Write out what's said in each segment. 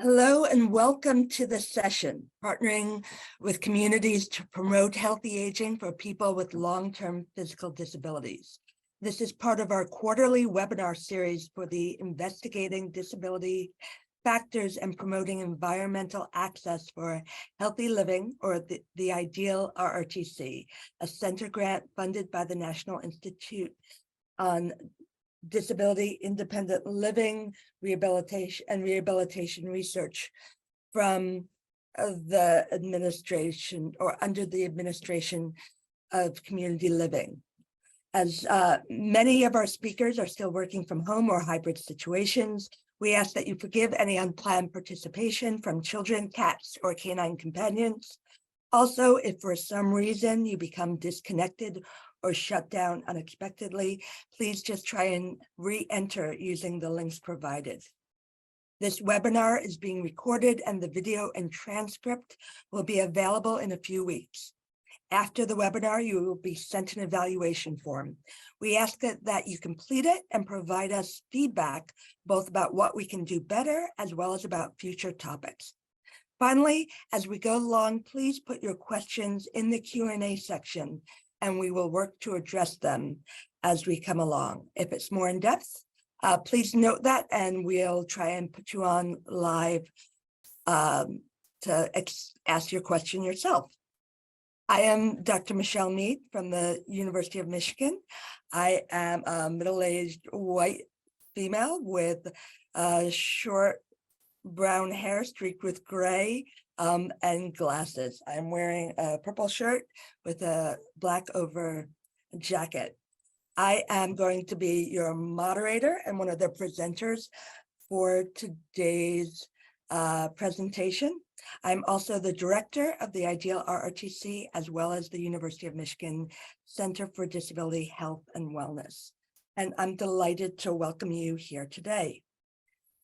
Hello and welcome to the session, partnering with communities to promote healthy aging for people with long-term physical disabilities. This is part of our quarterly webinar series for the Investigating Disability Factors and Promoting Environmental Access for Healthy Living, or the IDEAL RRTC, a center grant funded by the National Institute on Disability Independent Living, Rehabilitation Research from the administration, or under the administration of Community Living. As many of our speakers are still working from home or hybrid situations, we ask that you forgive any unplanned participation from children, cats, or canine companions. Also, if for some reason you become disconnected or shut down unexpectedly, please just try and re-enter using the links provided. This webinar is being recorded and the video and transcript will be available in a few weeks. After the webinar, you will be sent an evaluation form. We ask that you complete it and provide us feedback, both about what we can do better as well as about future topics. Finally, as we go along, please put your questions in the Q&A section and we will work to address them as we come along. If it's more in depth, please note that and we'll try and put you on live to ask your question yourself. I am Dr. Michelle Meade from the University of Michigan. I am a middle-aged white female with short brown hair streaked with gray and glasses. I'm wearing a purple shirt with a black over jacket. I am going to be your moderator and one of the presenters for today's presentation. I'm also the director of the IDEAL RRTC, as well as the University of Michigan Center for Disability Health and Wellness. And I'm delighted to welcome you here today.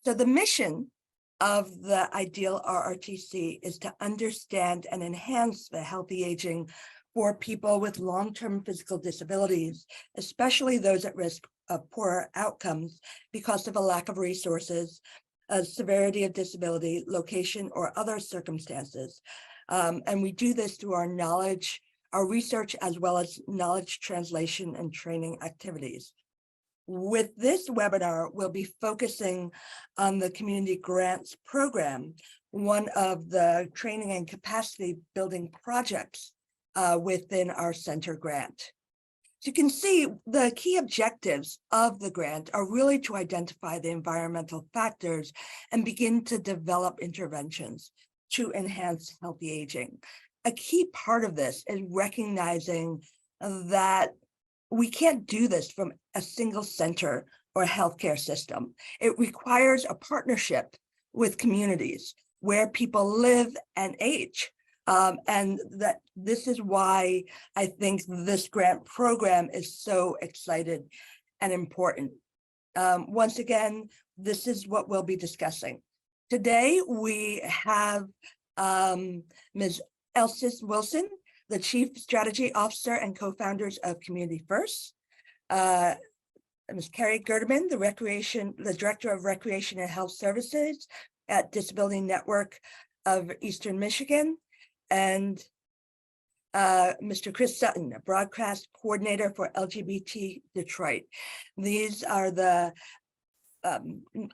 So the mission of the IDEAL RRTC is to understand and enhance the healthy aging for people with long-term physical disabilities, especially those at risk of poorer outcomes because of a lack of resources, a severity of disability, location, or other circumstances. And we do this through our knowledge, our research, as well as knowledge translation and training activities. With this webinar, we'll be focusing on the Community Grants Program, one of the training and capacity building projects within our center grant. So you can see the key objectives of the grant are really to identify the environmental factors and begin to develop interventions to enhance healthy aging. A key part of this is recognizing that we can't do this from a single center or healthcare system. It requires a partnership with communities where people live and age. And that this is why I think this grant program is so excited and important. Once again, this is what we'll be discussing. Today, we have Ms. Elsis Wilson, the Chief Strategy Officer and co-founders of Community First, Ms. Carrie Gerdeman, the Director of Recreation and Health Services at Disability Network of Eastern Michigan, and Mr. Chris Sutton, a broadcast coordinator for LGBT Detroit. These are the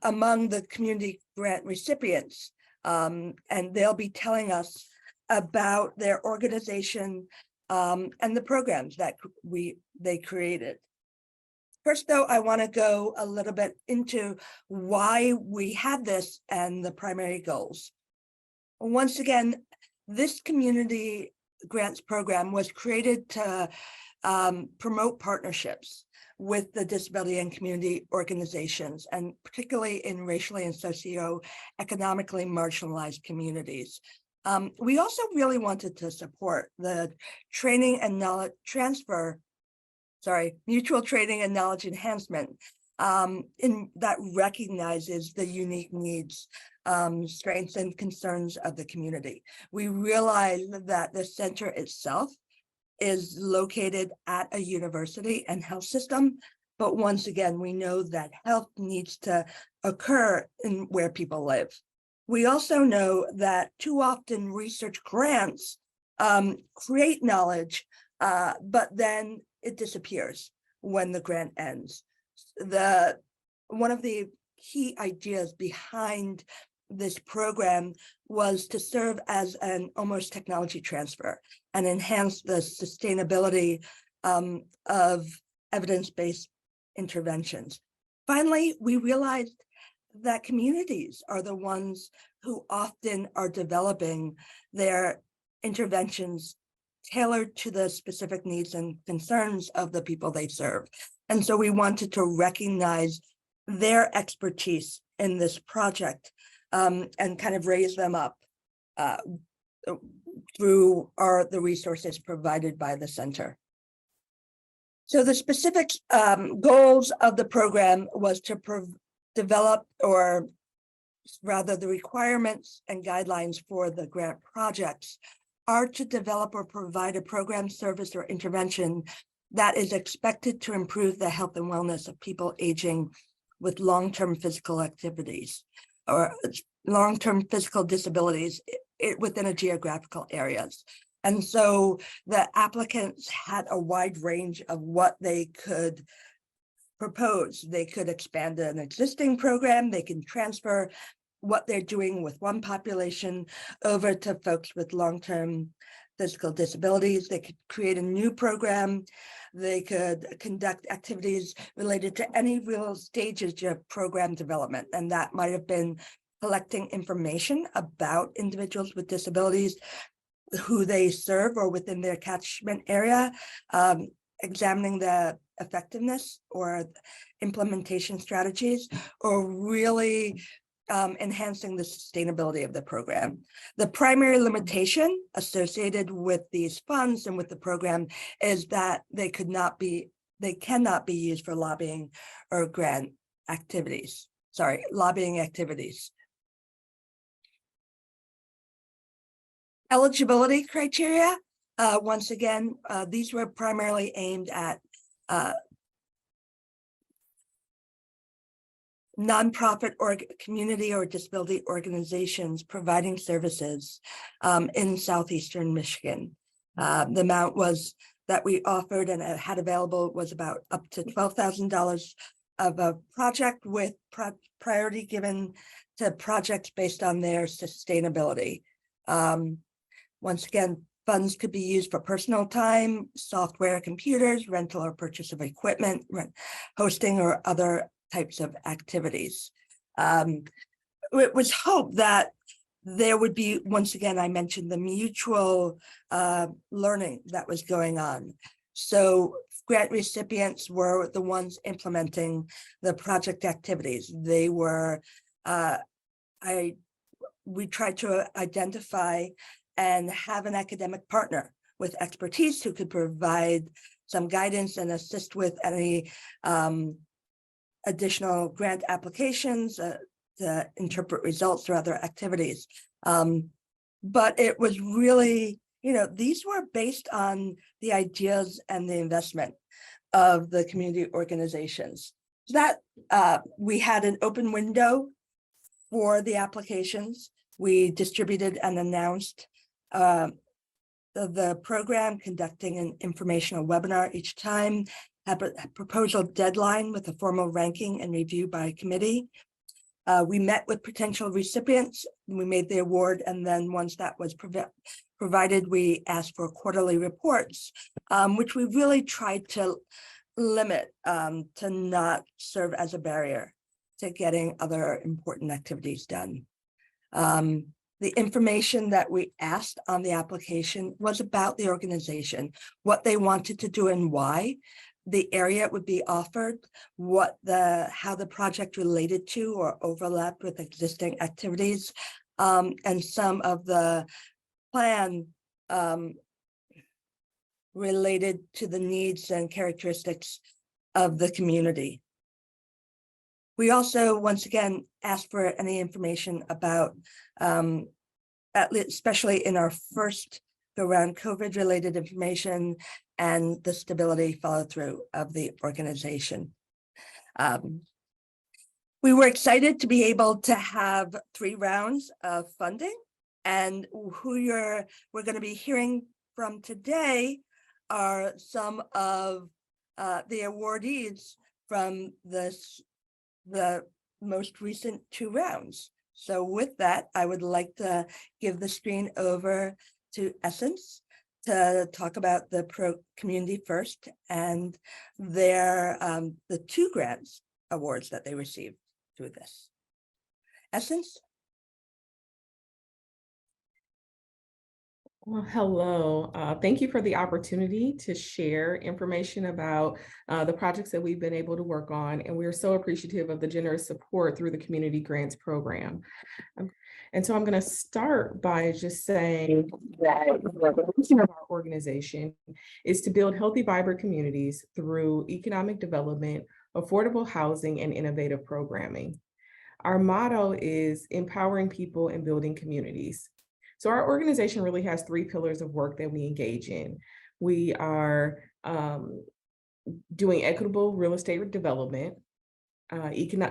among the community grant recipients, and they'll be telling us about their organization and the programs that they created. First, though, I want to go a little bit into why we had this and the primary goals. Once again, this community grants program was created to promote partnerships with the disability and community organizations, and particularly in racially and socioeconomically marginalized communities. We also really wanted to support the training and knowledge transfer, mutual training and knowledge enhancement that recognizes the unique needs, strengths, and concerns of the community. We realize that the center itself is located at a university and health system, but once again, we know that health needs to occur in where people live. We also know that too often research grants create knowledge, but then it disappears when the grant ends. One of the key ideas behind this program was to serve as an almost technology transfer and enhance the sustainability of evidence-based interventions. Finally, we realized that communities are the ones who often are developing their interventions tailored to the specific needs and concerns of the people they serve. And so we wanted to recognize their expertise in this project and kind of raise them up through the resources provided by the center. So the specific goals of the program was to develop, or rather the requirements and guidelines for the grant projects are to develop or provide a program, service, or intervention that is expected to improve the health and wellness of people aging with long-term physical activities or long-term physical disabilities within a geographical areas. And so the applicants had a wide range of what they could propose. They could expand an existing program, they can transfer what they're doing with one population over to folks with long-term physical disabilities. They could create a new program. They could conduct activities related to any real stages of program development. And that might have been collecting information about individuals with disabilities, who they serve or within their catchment area, examining the effectiveness or implementation strategies, or really enhancing the sustainability of the program. The primary limitation associated with these funds and with the program is that they cannot be used for lobbying or grant activities. Lobbying activities. Eligibility criteria, once again, these were primarily aimed at nonprofit or community or disability organizations providing services in southeastern Michigan. The amount that we offered and had available was about up to $12,000 of a project, with priority given to projects based on their sustainability. Once again, funds could be used for personal time, software, computers, rental or purchase of equipment, hosting, or other types of activities. It was hoped that there would be, once again, I mentioned the mutual learning that was going on. So grant recipients were the ones implementing the project activities. They were, we tried to identify and have an academic partner with expertise who could provide some guidance and assist with any additional grant applications to interpret results or other activities. But it was really, these were based on the ideas and the investment of the community organizations. That we had an open window for the applications. We distributed and announced the program, conducting an informational webinar each time, have a proposal deadline with a formal ranking and review by committee. We met with potential recipients, we made the award, and then once that was provided, we asked for quarterly reports, which we really tried to limit to not serve as a barrier to getting other important activities done. The information that we asked on the application was about the organization, what they wanted to do and why, the area it would be offered, how the project related to or overlapped with existing activities, and some of the plan related to the needs and characteristics of the community. We also, once again, asked for any information about, especially in our first go-round, COVID-related information and the stability follow-through of the organization. We were excited to be able to have 3 rounds of funding, and we're going to be hearing from today are some of the awardees from the most recent 2 rounds. So with that, I would like to give the screen over to Essence to talk about the Community First and their the 2 grants awards that they received through this. Essence? Well, hello. Thank you for the opportunity to share information about the projects that we've been able to work on. And we're so appreciative of the generous support through the Community Grants Program. And so I'm going to start by just saying that the mission of our organization is to build healthy, vibrant communities through economic development, affordable housing, and innovative programming. Our motto is empowering people and building communities. So our organization really has 3 pillars of work that we engage in. We are doing equitable real estate development,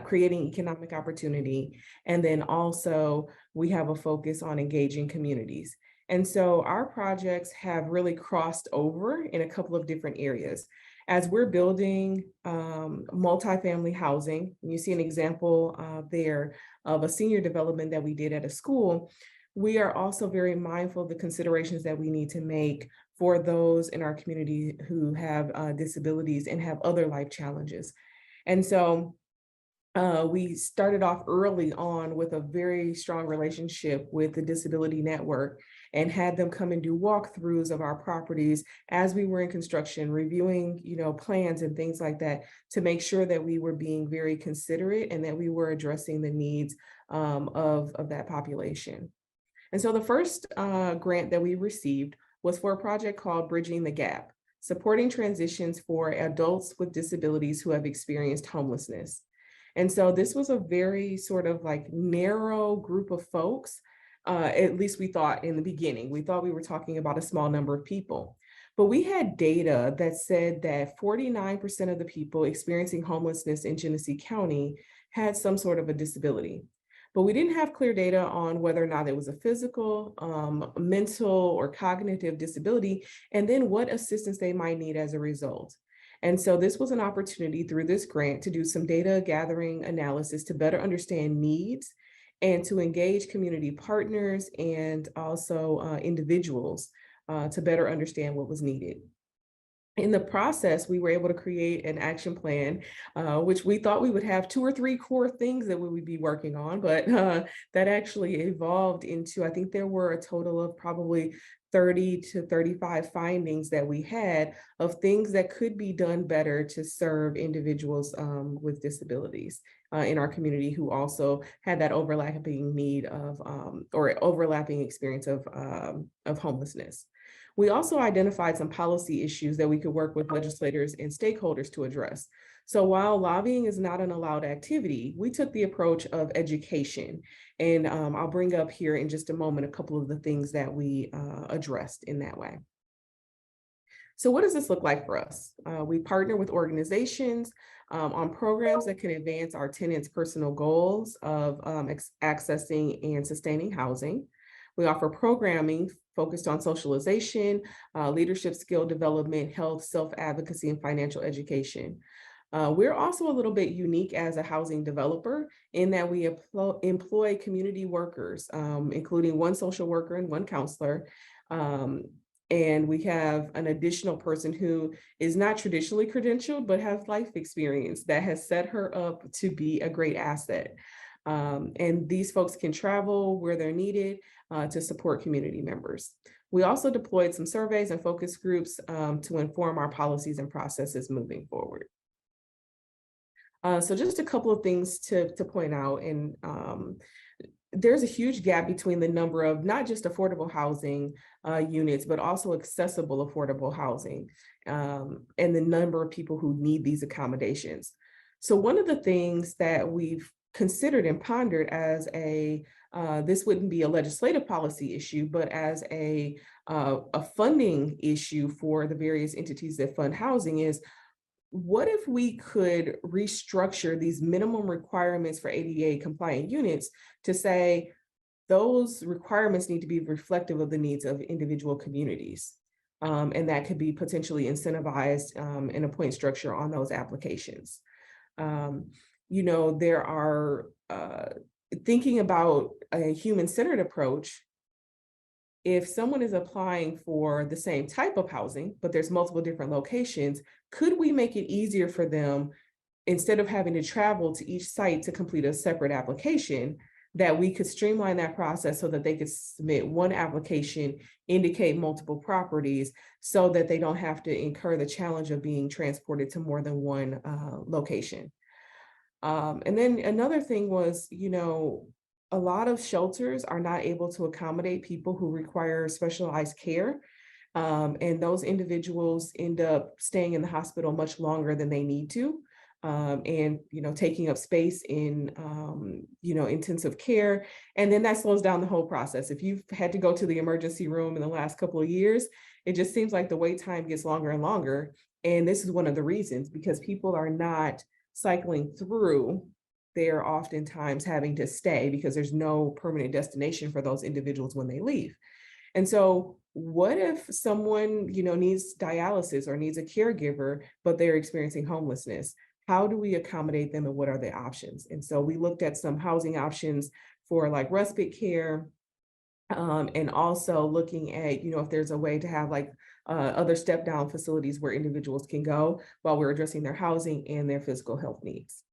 creating economic opportunity, and then also we have a focus on engaging communities. And so our projects have really crossed over in a couple of different areas. As we're building multifamily housing, you see an example there of a senior development that we did at a school. We are also very mindful of the considerations that we need to make for those in our community who have disabilities and have other life challenges. And so we started off early on with a very strong relationship with the Disability Network and had them come and do walkthroughs of our properties as we were in construction, reviewing, plans and things like that to make sure that we were being very considerate and that we were addressing the needs of that population. And so the first grant that we received was for a project called Bridging the Gap, supporting transitions for adults with disabilities who have experienced homelessness. And so this was a very sort of like narrow group of folks, at least we thought in the beginning. We thought we were talking about a small number of people. But we had data that said that 49% of the people experiencing homelessness in Genesee County had some sort of a disability. But we didn't have clear data on whether or not it was a physical, mental, or cognitive disability, and then what assistance they might need as a result. And so this was an opportunity through this grant to do some data gathering analysis to better understand needs and to engage community partners and also individuals to better understand what was needed. In the process, we were able to create an action plan, which we thought we would have 2 or 3 core things that we would be working on, but that actually evolved into, I think there were a total of probably 30 to 35 findings that we had of things that could be done better to serve individuals with disabilities in our community who also had that overlapping need of, or overlapping experience of homelessness. We also identified some policy issues that we could work with legislators and stakeholders to address. So while lobbying is not an allowed activity, we took the approach of education. And I'll bring up here in just a moment a couple of the things that we addressed in that way. So what does this look like for us? We partner with organizations on programs that can advance our tenants' personal goals of accessing and sustaining housing. We offer programming focused on socialization, leadership skill development, health, self-advocacy, and financial education. We're also a little bit unique as a housing developer in that we employ community workers, including 1 social worker and 1 counselor. And we have an additional person who is not traditionally credentialed, but has life experience that has set her up to be a great asset. And these folks can travel where they're needed to support community members. We also deployed some surveys and focus groups to inform our policies and processes moving forward. So just a couple of things to point out, and there's a huge gap between the number of not just affordable housing units, but also accessible affordable housing and the number of people who need these accommodations. So one of the things that we've considered and pondered as this wouldn't be a legislative policy issue, but as a funding issue for the various entities that fund housing is what if we could restructure these minimum requirements for ADA compliant units to say those requirements need to be reflective of the needs of individual communities? And that could be potentially incentivized in a point structure on those applications. There are thinking about a human-centered approach. If someone is applying for the same type of housing, but there's multiple different locations, could we make it easier for them, instead of having to travel to each site to complete a separate application, that we could streamline that process so that they could submit one application, indicate multiple properties, so that they don't have to incur the challenge of being transported to more than one location. And then another thing was, a lot of shelters are not able to accommodate people who require specialized care. And those individuals end up staying in the hospital much longer than they need to. And taking up space in intensive care, and then that slows down the whole process. If you've had to go to the emergency room in the last couple of years, it just seems like the wait time gets longer and longer. And this is one of the reasons, because people are not cycling through. They're oftentimes having to stay because there's no permanent destination for those individuals when they leave. And so what if someone needs dialysis or needs a caregiver, but they're experiencing homelessness? How do we accommodate them, and what are the options? And so we looked at some housing options for like respite care, and also looking at, if there's a way to have like other step down facilities where individuals can go while we're addressing their housing and their physical health needs.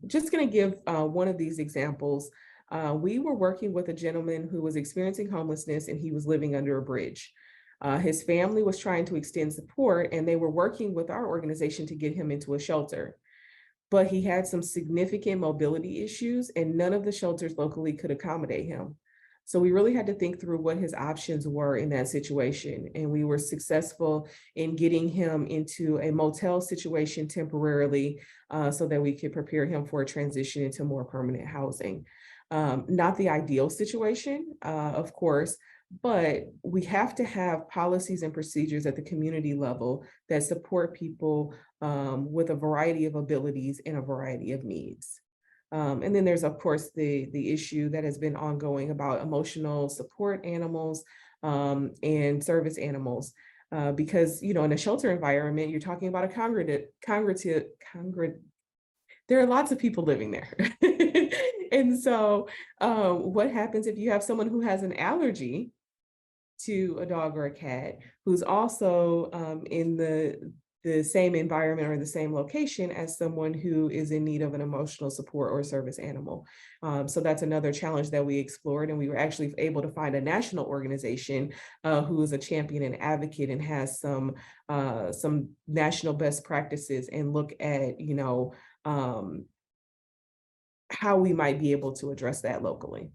Just going to give one of these examples. We were working with a gentleman who was experiencing homelessness, and he was living under a bridge. His family was trying to extend support, and they were working with our organization to get him into a shelter. But he had some significant mobility issues, and none of the shelters locally could accommodate him. So we really had to think through what his options were in that situation. And we were successful in getting him into a motel situation temporarily, so that we could prepare him for a transition into more permanent housing. Not the ideal situation, of course, but we have to have policies and procedures at the community level that support people with a variety of abilities and a variety of needs. And then there's, of course, the issue that has been ongoing about emotional support animals and service animals. Because, in a shelter environment, you're talking about there are lots of people living there. And so what happens if you have someone who has an allergy to a dog or a cat, who's also in the same environment or the same location as someone who is in need of an emotional support or service animal? So that's another challenge that we explored, and we were actually able to find a national organization who is a champion and advocate and has some national best practices, and look at how we might be able to address that locally.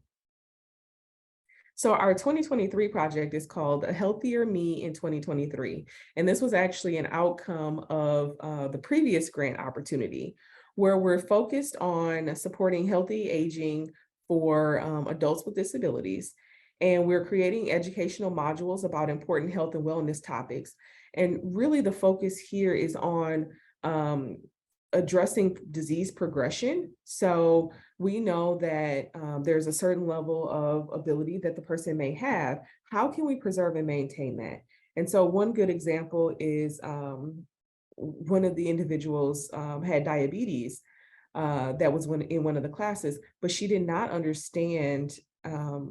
So our 2023 project is called A Healthier Me in 2023. And this was actually an outcome of the previous grant opportunity, where we're focused on supporting healthy aging for adults with disabilities. And we're creating educational modules about important health and wellness topics. And really the focus here is on addressing disease progression. So we know that there's a certain level of ability that the person may have. How can we preserve and maintain that? And so one good example is one of the individuals had diabetes that was in one of the classes, but she did not understand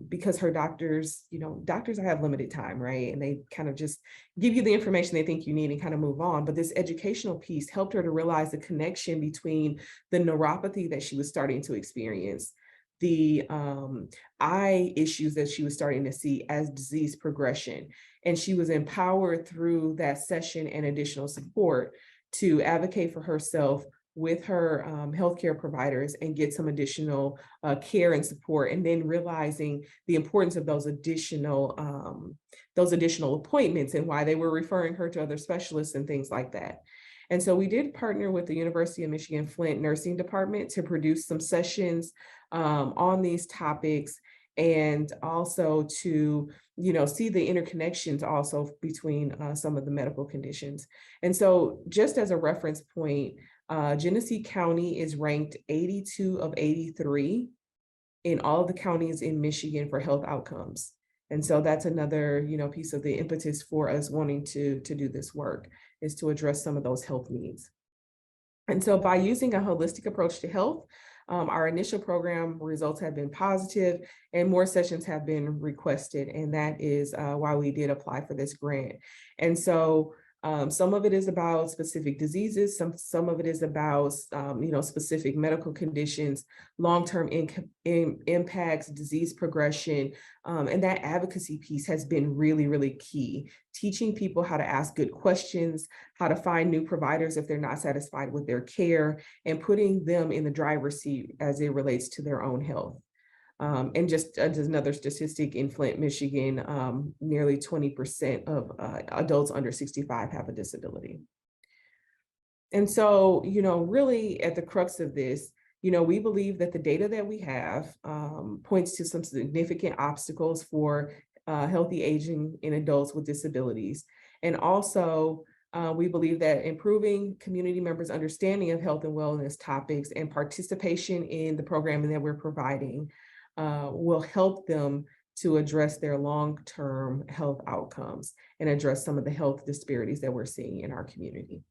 because her doctors have limited time, right? And they kind of just give you the information they think you need and kind of move on. But this educational piece helped her to realize the connection between the neuropathy that she was starting to experience, the eye issues that she was starting to see as disease progression. And she was empowered through that session and additional support to advocate for herself with her healthcare providers and get some additional care and support, and then realizing the importance of those additional appointments and why they were referring her to other specialists and things like that. And so we did partner with the University of Michigan Flint Nursing Department to produce some sessions on these topics. and also to, see the interconnections also between some of the medical conditions. And so just as a reference point, Genesee County is ranked 82 of 83 in all the counties in Michigan for health outcomes. And so that's another, piece of the impetus for us wanting to do this work, is to address some of those health needs. And so by using a holistic approach to health, our initial program results have been positive and more sessions have been requested. And that is why we did apply for this grant. And so some of it is about specific diseases, some of it is about, specific medical conditions, long-term impacts, disease progression, and that advocacy piece has been really, really key. Teaching people how to ask good questions, how to find new providers if they're not satisfied with their care, and putting them in the driver's seat as it relates to their own health. And just another statistic in Flint, Michigan, nearly 20% of adults under 65 have a disability. And so, really at the crux of this, we believe that the data that we have points to some significant obstacles for healthy aging in adults with disabilities. And also, we believe that improving community members' understanding of health and wellness topics and participation in the programming that we're providing will help them to address their long-term health outcomes and address some of the health disparities that we're seeing in our community.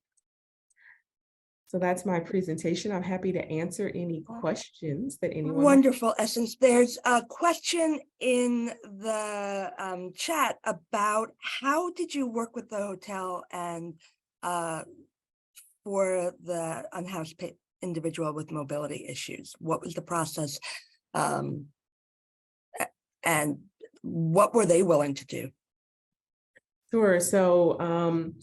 So that's my presentation. I'm happy to answer any questions that anyone might. Wonderful, Essence. There's a question in the chat about how did you work with the hotel and for the unhoused individual with mobility issues? What was the process? And what were they willing to do? Sure. So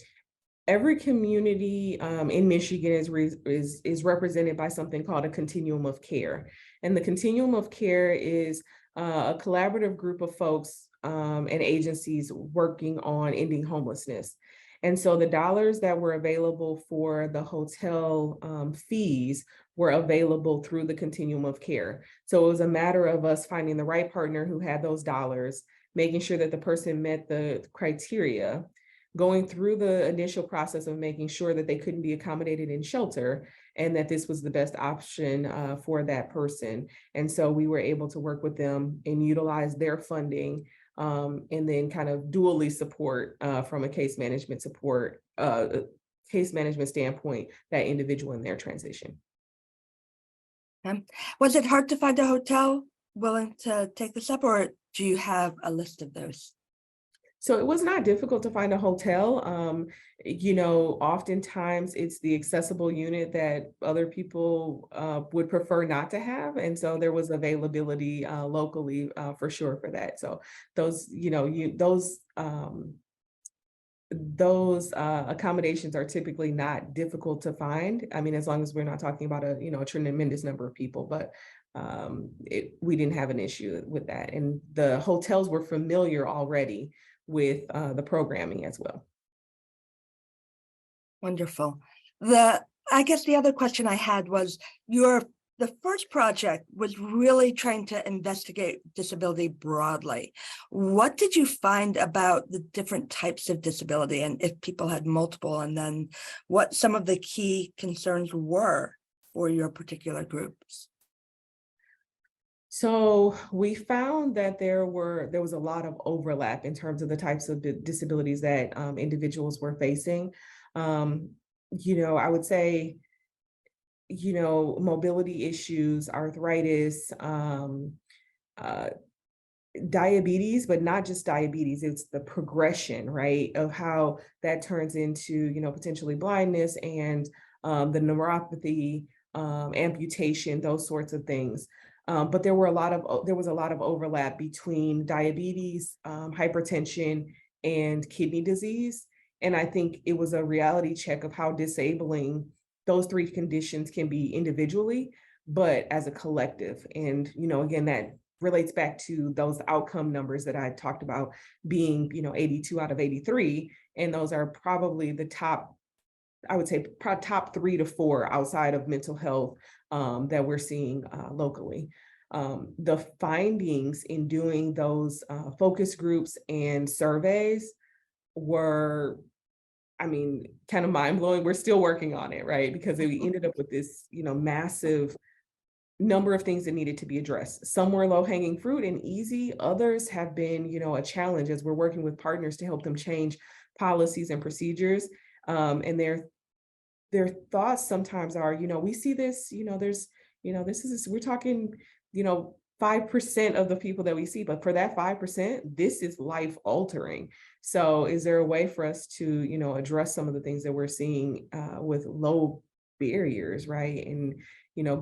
every community in Michigan is represented by something called a continuum of care. And the continuum of care is a collaborative group of folks and agencies working on ending homelessness. And so the dollars that were available for the hotel fees were available through the continuum of care. So it was a matter of us finding the right partner who had those dollars, making sure that the person met the criteria, going through the initial process of making sure that they couldn't be accommodated in shelter and that this was the best option for that person. And so we were able to work with them and utilize their funding and then kind of dually support from a case management standpoint, that individual in their transition. Was it hard to find a hotel willing to take this up, or do you have a list of those? So it was not difficult to find a hotel. Oftentimes it's the accessible unit that other people would prefer not to have. And so there was availability locally for sure for that. So those accommodations are typically not difficult to find. I mean, as long as we're not talking about a tremendous number of people, but we didn't have an issue with that. And the hotels were familiar already with the programming as well. Wonderful. I guess the other question I had was the first project was really trying to investigate disability broadly. What did you find about the different types of disability, and if people had multiple, and then what some of the key concerns were for your particular groups? So we found that there was a lot of overlap in terms of the types of disabilities that individuals were facing. I would say, mobility issues, arthritis, diabetes, but not just diabetes, it's the progression, right, of how that turns into, potentially blindness and the neuropathy, amputation, those sorts of things. But there was a lot of overlap between diabetes, hypertension, and kidney disease. And I think it was a reality check of how disabling those three conditions can be individually, but as a collective. And, again, that relates back to those outcome numbers that I talked about being, 82 out of 83. And those are probably the top, I would say, top 3 to 4 outside of mental health that we're seeing locally. The findings in doing those focus groups and surveys were, I mean, kind of mind blowing. We're still working on it, right? Because we ended up with this, massive number of things that needed to be addressed. Some were low hanging fruit and easy. Others have been, a challenge as we're working with partners to help them change policies and procedures. And their thoughts sometimes are, we see this, we're talking, 5% of the people that we see, but for that 5%, this is life altering. So is there a way for us to, address some of the things that we're seeing with low barriers, right? And,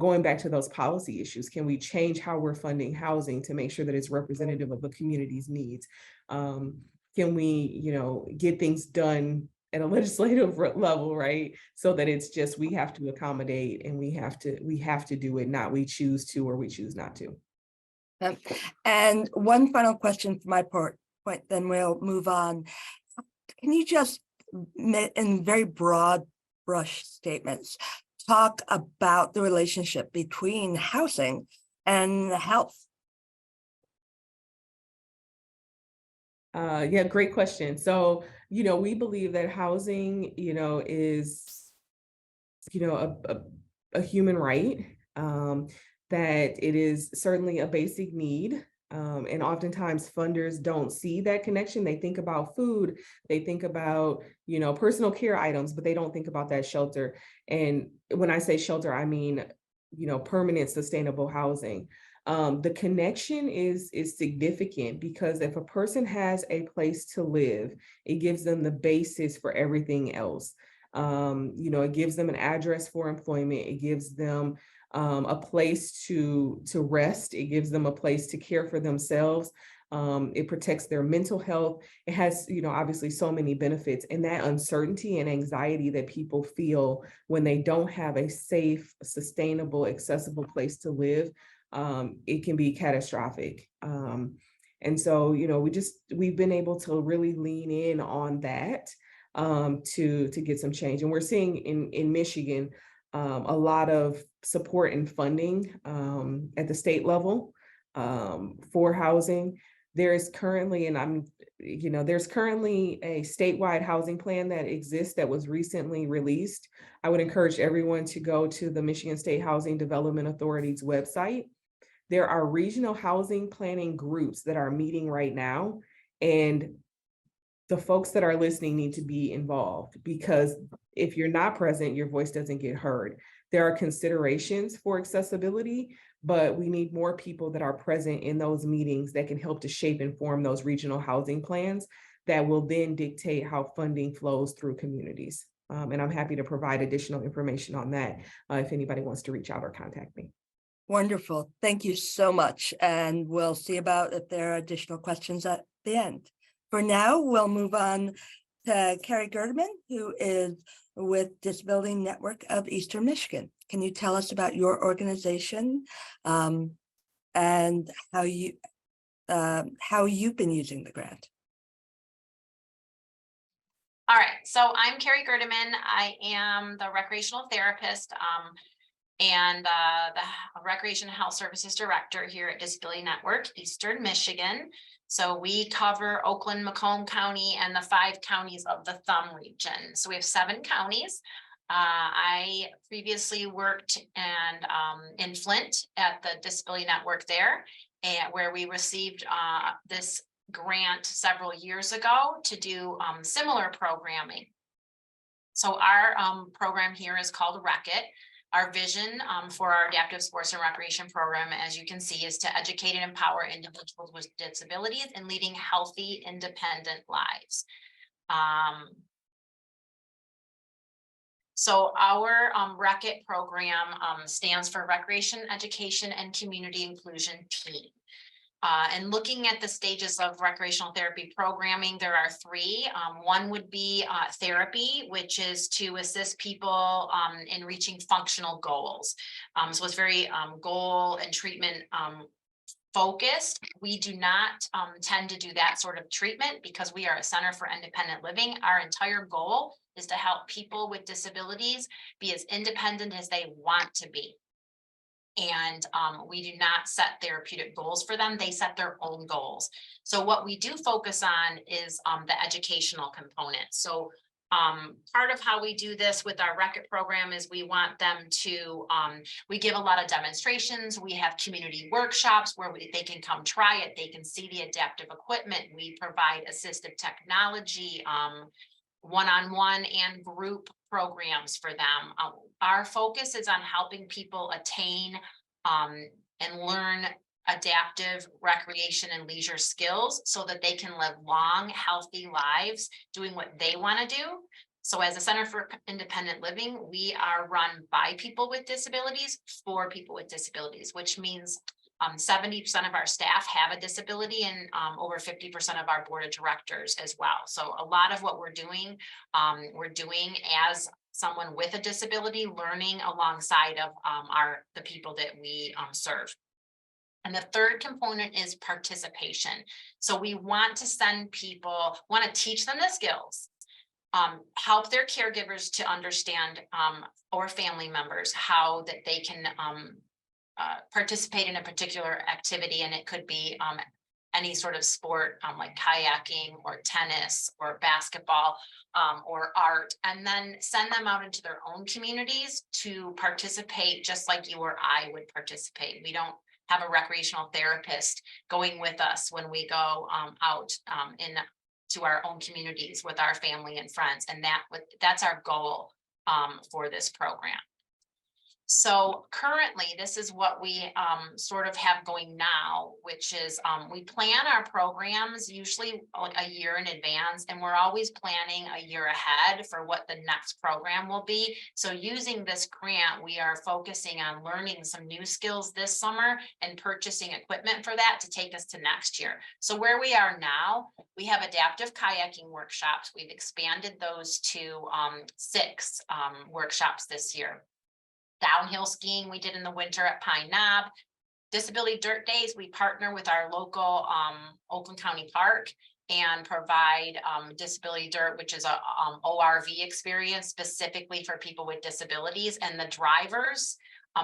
going back to those policy issues, can we change how we're funding housing to make sure that it's representative of the community's needs? Can we, get things done at a legislative level, right? So that it's just, we have to accommodate and we have to do it, not we choose to or we choose not to. And one final question for my point, then we'll move on. Can you just, in very broad brush statements, talk about the relationship between housing and health? Yeah, great question. So, we believe that housing, is, a human right, that it is certainly a basic need. And oftentimes funders don't see that connection. They think about food, they think about, personal care items, but they don't think about that shelter. And when I say shelter, I mean, permanent sustainable housing. The connection is significant because if a person has a place to live, it gives them the basis for everything else. It gives them an address for employment. It gives them a place to rest. It gives them a place to care for themselves. It protects their mental health. It has, obviously so many benefits, and that uncertainty and anxiety that people feel when they don't have a safe, sustainable, accessible place to live, it can be catastrophic. And so, we've been able to really lean in on that to get some change. And we're seeing in Michigan a lot of support and funding at the state level for housing. There's currently a statewide housing plan that exists that was recently released. I would encourage everyone to go to the Michigan State Housing Development Authority's website. There are regional housing planning groups that are meeting right now, and the folks that are listening need to be involved, because if you're not present, your voice doesn't get heard. There are considerations for accessibility, but we need more people that are present in those meetings that can help to shape and form those regional housing plans that will then dictate how funding flows through communities. And I'm happy to provide additional information on that if anybody wants to reach out or contact me. Wonderful. Thank you so much. And we'll see about if there are additional questions at the end. For now, we'll move on to Carrie Gerdeman, who is with Disability Network of Eastern Michigan. Can you tell us about your organization and how you've been using the grant? All right, so I'm Carrie Gerdeman. I am the recreational therapist and the Recreation Health Services Director here at Disability Network, Eastern Michigan. So we cover Oakland, Macomb County, and the 5 counties of the Thumb region. So we have 7 counties. I previously worked in Flint at the Disability Network there, and where we received this grant several years ago to do similar programming. So our program here is called REC-IT. Our vision for our adaptive sports and recreation program, as you can see, is to educate and empower individuals with disabilities in leading healthy, independent lives. So our REC-IT program stands for Recreation, Education, and Community Inclusion Team. And looking at the stages of recreational therapy programming, there are 3. One would be therapy, which is to assist people in reaching functional goals. So it's very goal and treatment focused. We do not tend to do that sort of treatment because we are a center for independent living. Our entire goal is to help people with disabilities be as independent as they want to be. And we do not set therapeutic goals for them. They set their own goals. So what we do focus on is the educational component. So part of how we do this with our Rec-It program is we want them to, we give a lot of demonstrations. We have community workshops where they can come try it. They can see the adaptive equipment. We provide assistive technology, one-on-one and group programs for them. Our focus is on helping people attain and learn adaptive recreation and leisure skills so that they can live long, healthy lives doing what they want to do. So as a Center for Independent Living, we are run by people with disabilities for people with disabilities, which means 70% of our staff have a disability and over 50% of our board of directors as well. So a lot of what we're doing as someone with a disability, learning alongside of the people that we serve. And the third component is participation. So we want to send people, want to teach them the skills, help their caregivers to understand or family members how that they can participate in a particular activity. And it could be any sort of sport like kayaking or tennis or basketball or art, and then send them out into their own communities to participate just like you or I would participate. We don't have a recreational therapist going with us when we go out to our own communities with our family and friends. And that's our goal for this program. So currently, this is what we sort of have going now, which is we plan our programs usually like a year in advance, and we're always planning a year ahead for what the next program will be. So using this grant, we are focusing on learning some new skills this summer and purchasing equipment for that to take us to next year. So where we are now, we have adaptive kayaking workshops. We've expanded those to 6 workshops this year. Downhill skiing we did in the winter at Pine Knob. Disability Dirt Days, we partner with our local Oakland County Park and provide disability dirt, which is a ORV experience specifically for people with disabilities. And the drivers,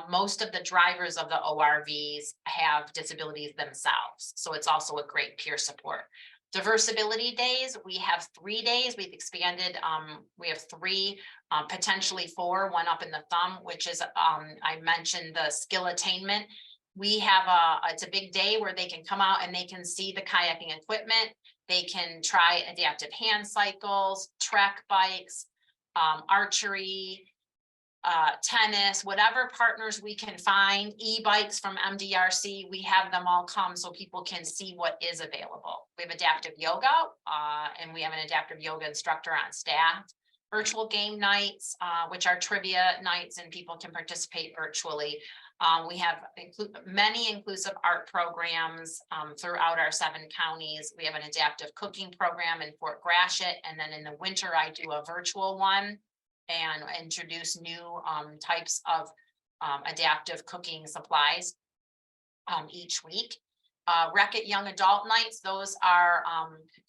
most of the drivers of the ORVs have disabilities themselves. So it's also a great peer support. Diversibility days, we have 3 days. We've expanded. We have 3, potentially 4, one up in the thumb, which is I mentioned the skill attainment. We have it's a big day where they can come out and they can see the kayaking equipment. They can try adaptive hand cycles, trek bikes, archery, tennis, whatever partners we can find, e-bikes from MDRC, we have them all come so people can see what is available. We have adaptive yoga, and we have an adaptive yoga instructor on staff. Virtual game nights, which are trivia nights, and people can participate virtually. We have many inclusive art programs throughout our 7 counties. We have an adaptive cooking program in Fort Gratiot, and then in the winter I do a virtual one and introduce new types of adaptive cooking supplies each week. Rec-It Young Adult Nights, those are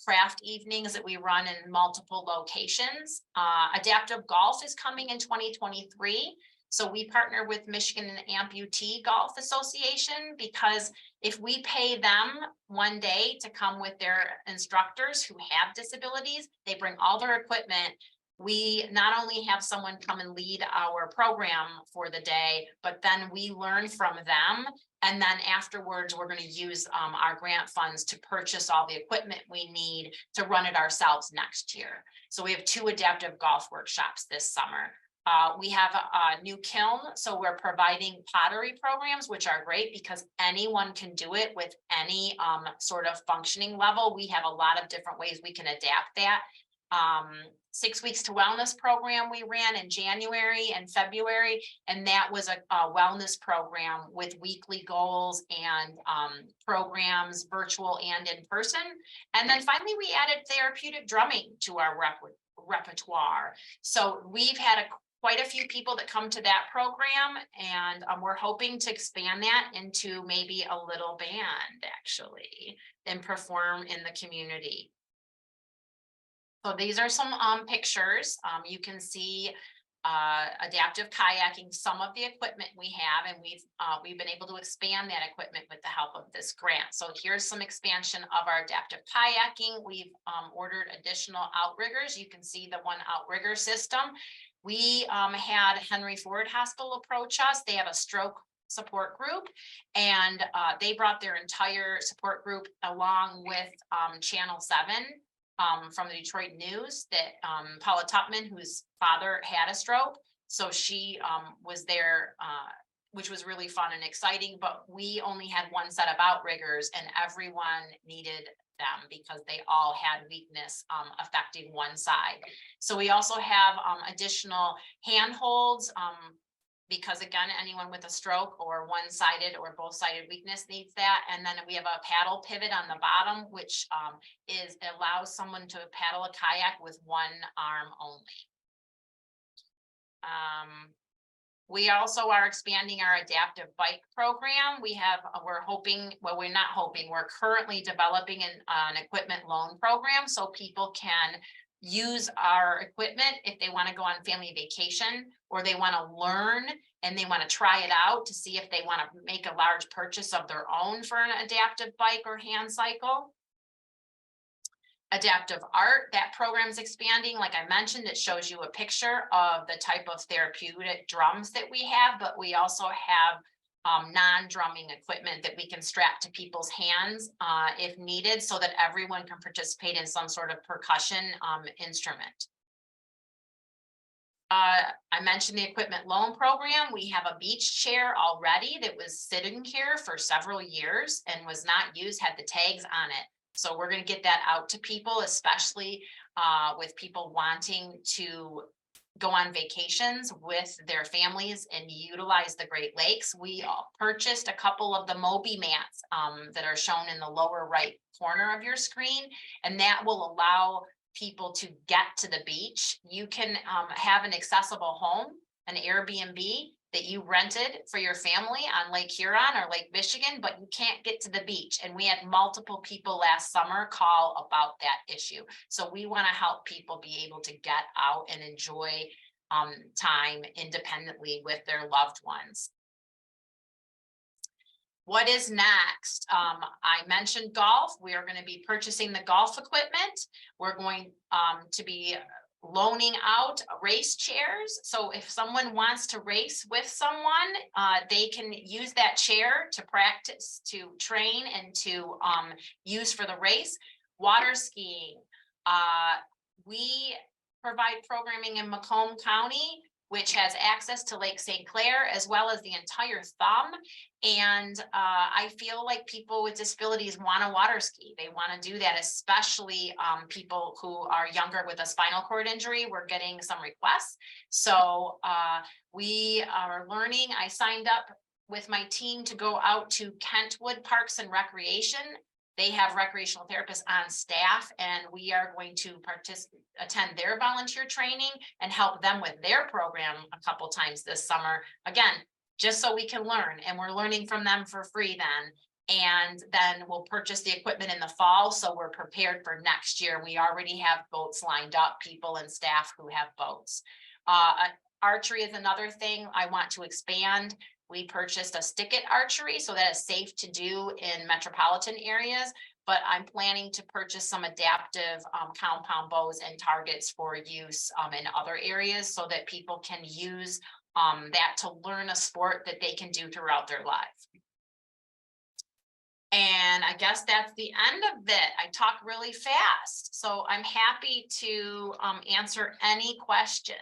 craft evenings that we run in multiple locations. Adaptive Golf is coming in 2023. So we partner with Michigan Amputee Golf Association, because if we pay them one day to come with their instructors who have disabilities, they bring all their equipment. We not only have someone come and lead our program for the day, but then we learn from them. And then afterwards, we're going to use our grant funds to purchase all the equipment we need to run it ourselves next year. So we have 2 adaptive golf workshops this summer. We have a new kiln, so we're providing pottery programs, which are great because anyone can do it with any sort of functioning level. We have a lot of different ways we can adapt that. 6 Weeks to Wellness program we ran in January and February, and that was a wellness program with weekly goals and programs, virtual and in person. And then finally, we added therapeutic drumming to our repertoire. So we've had quite a few people that come to that program, and we're hoping to expand that into maybe a little band actually and perform in the community. So these are some pictures. You can see adaptive kayaking, some of the equipment we have, and we've been able to expand that equipment with the help of this grant. So here's some expansion of our adaptive kayaking. We've ordered additional outriggers. You can see the one outrigger system. We had Henry Ford Hospital approach us. They have a stroke support group, and they brought their entire support group along with Channel 7 from the Detroit News, that Paula Tutman, whose father had a stroke. So she was there, which was really fun and exciting, but we only had one set of outriggers and everyone needed them because they all had weakness affecting one side. So we also have additional handholds, because again, anyone with a stroke or one-sided or both-sided weakness needs that. And then we have a paddle pivot on the bottom, which allows someone to paddle a kayak with one arm only. We also are expanding our adaptive bike program. We're hoping, well, we're not hoping, we're currently developing an equipment loan program so people can use our equipment if they want to go on family vacation, or they want to learn and they want to try it out to see if they want to make a large purchase of their own for an adaptive bike or hand cycle. Adaptive art, that program is expanding. Like I mentioned, it shows you a picture of the type of therapeutic drums that we have, but we also have non-drumming equipment that we can strap to people's hands if needed, so that everyone can participate in some sort of percussion instrument. I mentioned the equipment loan program. We have a beach chair already that was sitting here for several years and was not used, had the tags on it. So we're going to get that out to people, especially with people wanting to go on vacations with their families and utilize the Great Lakes. We purchased a couple of the Moby mats that are shown in the lower right corner of your screen, and that will allow people to get to the beach. You can have an accessible home, an Airbnb that you rented for your family on Lake Huron or Lake Michigan, but you can't get to the beach. And we had multiple people last summer call about that issue. So we want to help people be able to get out and enjoy time independently with their loved ones. What is next? I mentioned golf. We are going to be purchasing the golf equipment. We're going to be loaning out race chairs. So if someone wants to race with someone, they can use that chair to practice, to train, and to use for the race. Water skiing. We provide programming in Macomb County, which has access to Lake St. Clair as well as the entire Thumb. And I feel like people with disabilities want to water ski. They want to do that, especially people who are younger with a spinal cord injury. We're getting some requests. So we are learning. I signed up with my team to go out to Kentwood Parks and Recreation. They have recreational therapists on staff, and we are going to attend their volunteer training and help them with their program a couple times this summer. Again, just so we can learn, and we're learning from them for free then. And then we'll purchase the equipment in the fall, so we're prepared for next year. We already have boats lined up, people and staff who have boats. Archery is another thing I want to expand. We purchased a stick-it archery, so that is safe to do in metropolitan areas, but I'm planning to purchase some adaptive compound bows and targets for use in other areas, so that people can use that to learn a sport that they can do throughout their life. And I guess that's the end of it. I talk really fast, so I'm happy to answer any questions.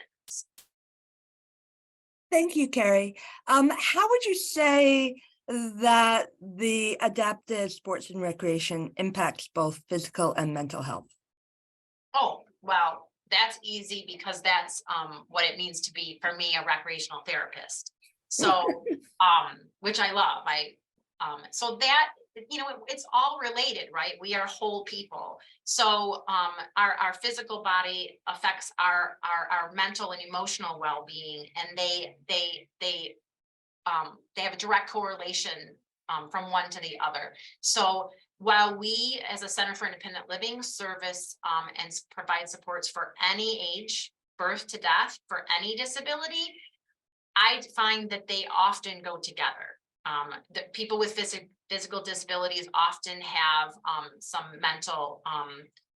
Thank you, Carrie. How would you say that the adaptive sports and recreation impacts both physical and mental health? Oh, well, that's easy because that's what it means to be, for me, a recreational therapist. So, which I love. So that, you know, it's all related, right? We are whole people. So our physical body affects our mental and emotional well-being, and they have a direct correlation from one to the other. So while we, as a Center for Independent Living, service and provide supports for any age birth to death for any disability, I find that they often go together. The people with physical disabilities often have some mental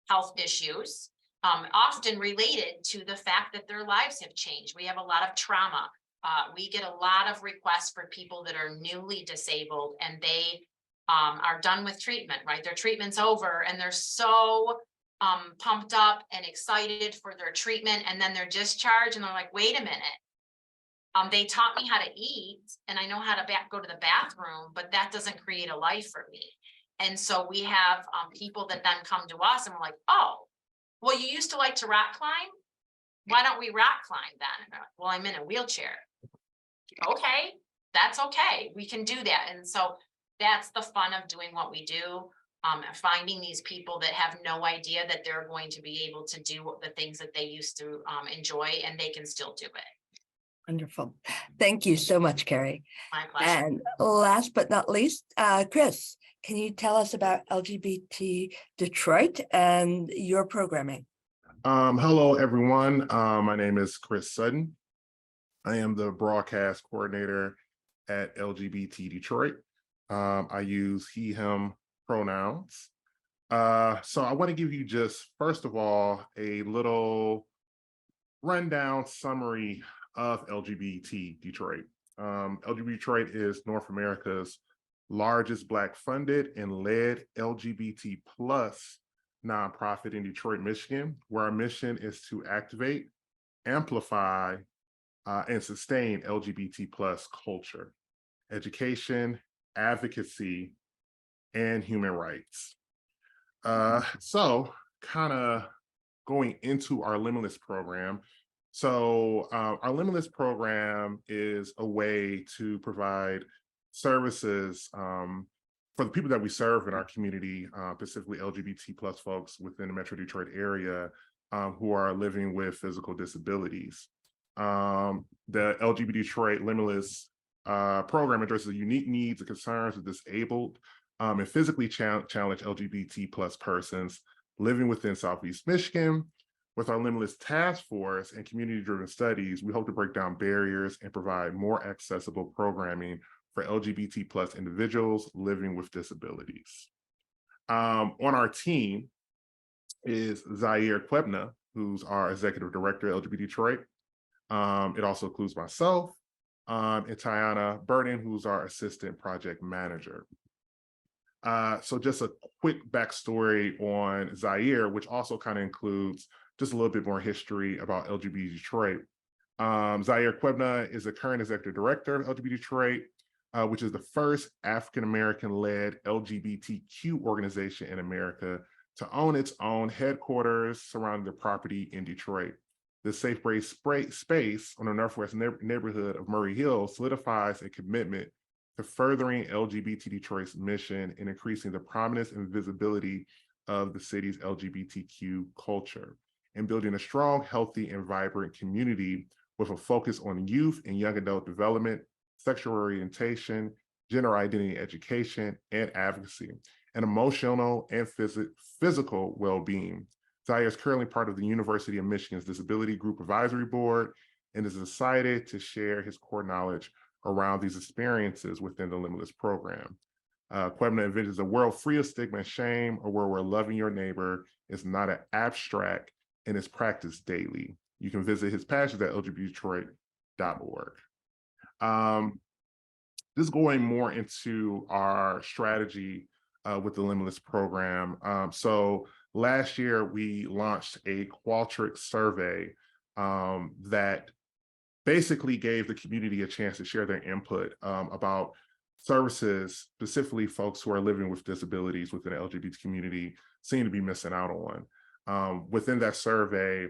health issues, often related to the fact that their lives have changed. We have a lot of trauma. We get a lot of requests for people that are newly disabled and they are done with treatment, right? Their treatment's over and they're so pumped up and excited for their treatment, and then they're discharged and they're like, wait a minute. They taught me how to eat and I know how to go to the bathroom, but that doesn't create a life for me. And so we have people that then come to us and we're like, oh, well, you used to like to rock climb. Why don't we rock climb then? And they're like, well, I'm in a wheelchair. Okay, that's okay. We can do that. And so that's the fun of doing what we do. Finding these people that have no idea that they're going to be able to do the things that they used to enjoy, and they can still do it. Wonderful. Thank you so much, Carrie. My pleasure. And last but not least, Chris, can you tell us about LGBT Detroit and your programming? Hello, everyone. My name is Chris Sutton. I am the broadcast coordinator at LGBT Detroit. I use he, him pronouns. So I want to give you just, first of all, a little rundown summary of LGBT Detroit. LGBT Detroit is North America's largest Black funded and led LGBT plus nonprofit in Detroit, Michigan, where our mission is to activate, amplify, and sustain LGBT plus culture, education, advocacy, and human rights. So kind of going into our Limitless program. So our Limitless program is a way to provide services for the people that we serve in our community, specifically LGBT plus folks within the Metro Detroit area who are living with physical disabilities. The LGBT Detroit Limitless program addresses the unique needs and concerns of disabled and physically challenged LGBT plus persons living within Southeast Michigan. With our Limitless Task Force and community-driven studies, we hope to break down barriers and provide more accessible programming for LGBT plus individuals living with disabilities. On our team is Zaire Kwebna, who's our Executive Director at LGBT Detroit. It also includes myself and Tiana Burden, who's our Assistant Project Manager. So just a quick backstory on Zaire, which also kind of includes just a little bit more history about LGBT Detroit. Zaire Kwebna is the current Executive Director of LGBT Detroit, which is the first African-American-led LGBTQ organization in America to own its own headquarters surrounding the property in Detroit. This safe space on the northwest neighborhood of Murray Hill solidifies a commitment to furthering LGBT Detroit's mission and increasing the prominence and visibility of the city's LGBTQ culture, and building a strong, healthy, and vibrant community with a focus on youth and young adult development, sexual orientation, gender identity education, and advocacy, and emotional and physical well-being. Zaire is currently part of the University of Michigan's Disability Group Advisory Board and is excited to share his core knowledge around these experiences within the Limitless program. Kwebna envisions a world free of stigma and shame, a world where loving your neighbor is not an abstract and is practiced daily. You can visit his passions at lgbdetroit.org. This is going more into our strategy with the Limitless program. So last year, we launched a Qualtrics survey that basically gave the community a chance to share their input about services, specifically folks who are living with disabilities within the LGBT community seem to be missing out on. Within that survey,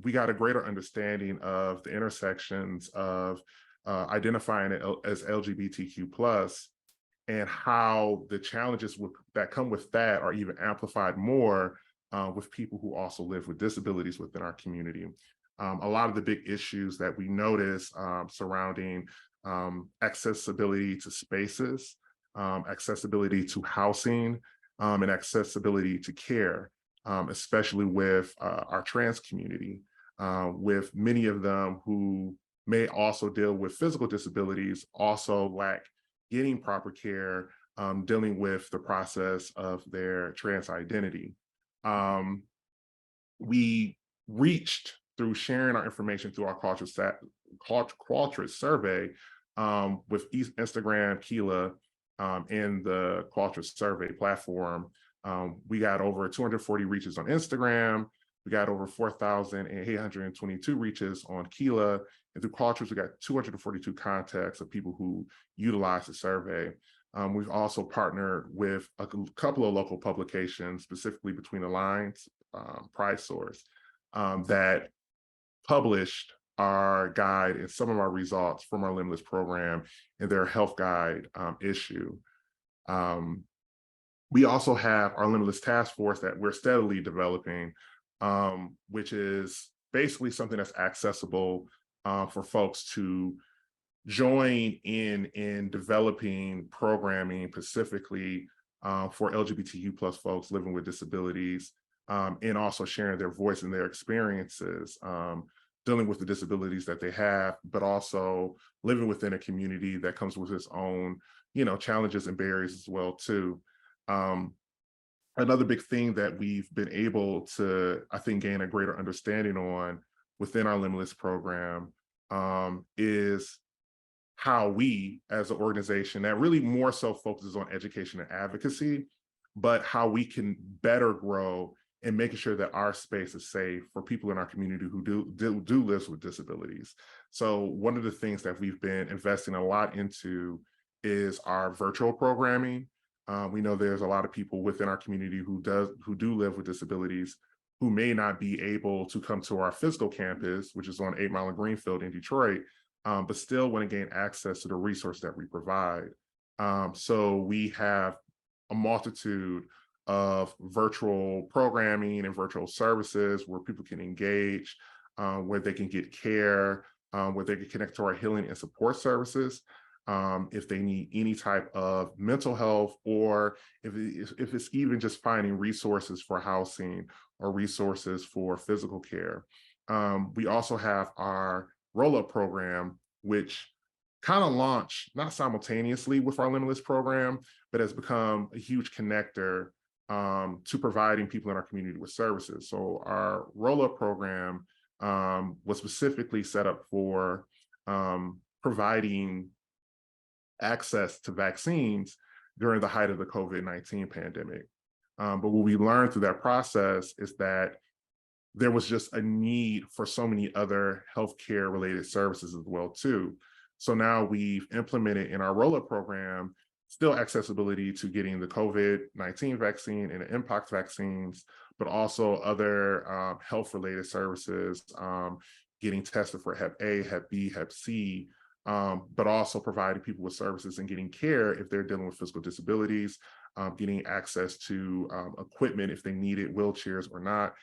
we got a greater understanding of the intersections of identifying it as LGBTQ+, and how the challenges that come with that are even amplified more with people who also live with disabilities within our community. A lot of the big issues that we notice surrounding accessibility to spaces, accessibility to housing, and accessibility to care, especially with our trans community. with many of them who may also deal with physical disabilities, also lack getting proper care, dealing with the process of their trans identity. We reached through sharing our information through our Qualtrics survey with Instagram, Keela, and the Qualtrics survey platform. We got over 240 reaches on Instagram. We got over 4,822 reaches on Keela. And through Qualtrics, we got 242 contacts of people who utilize the survey. We've also partnered with a couple of local publications, specifically Between the Lines, Price Source, that published our guide and some of our results from our Limitless program in their health guide issue. We also have our Limitless Task Force that we're steadily developing, which is basically something that's accessible for folks to join in developing programming specifically for LGBTQ+ folks living with disabilities, and also sharing their voice and their experiences, dealing with the disabilities that they have, but also living within a community that comes with its own, challenges and barriers as well too. Another big thing that we've been able to, I think, gain a greater understanding on within our Limitless program is how we, as an organization that really more so focuses on education and advocacy, but how we can better grow and making sure that our space is safe for people in our community who do live with disabilities. So one of the things that we've been investing a lot into is our virtual programming. We know there's a lot of people within our community who do live with disabilities who may not be able to come to our physical campus, which is on 8 Mile and Greenfield in Detroit, but still want to gain access to the resource that we provide. So we have a multitude of virtual programming and virtual services where people can engage, where they can get care, where they can connect to our healing and support services. If they need any type of mental health, or if it's even just finding resources for housing or resources for physical care. We also have our roll-up program, which kind of launched not simultaneously with our Limitless program, but has become a huge connector to providing people in our community with services. So our roll-up program was specifically set up for providing access to vaccines during the height of the COVID-19 pandemic. But what we learned through that process is that there was just a need for so many other healthcare related services as well too. So now we've implemented in our roll-up program still accessibility to getting the COVID-19 vaccine and the Mpox vaccines, but also other health related services, getting tested for Hep A, Hep B, Hep C, but also providing people with services and getting care if they're dealing with physical disabilities, getting access to equipment if they need it, wheelchairs or not,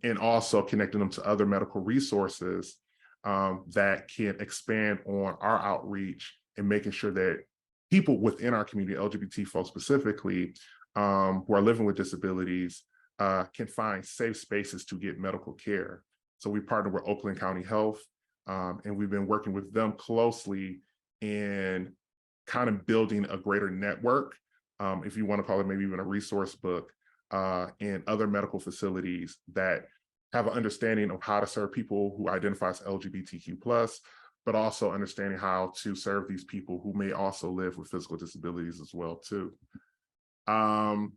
and also connecting them to other medical resources that can expand on our outreach and making sure that people within our community, LGBT folks specifically, who are living with disabilities, can find safe spaces to get medical care. So we partner with Oakland County Health, and we've been working with them closely in kind of building a greater network, if you want to call it maybe even a resource book, and other medical facilities that have an understanding of how to serve people who identify as LGBTQ+, but also understanding how to serve these people who may also live with physical disabilities as well too. And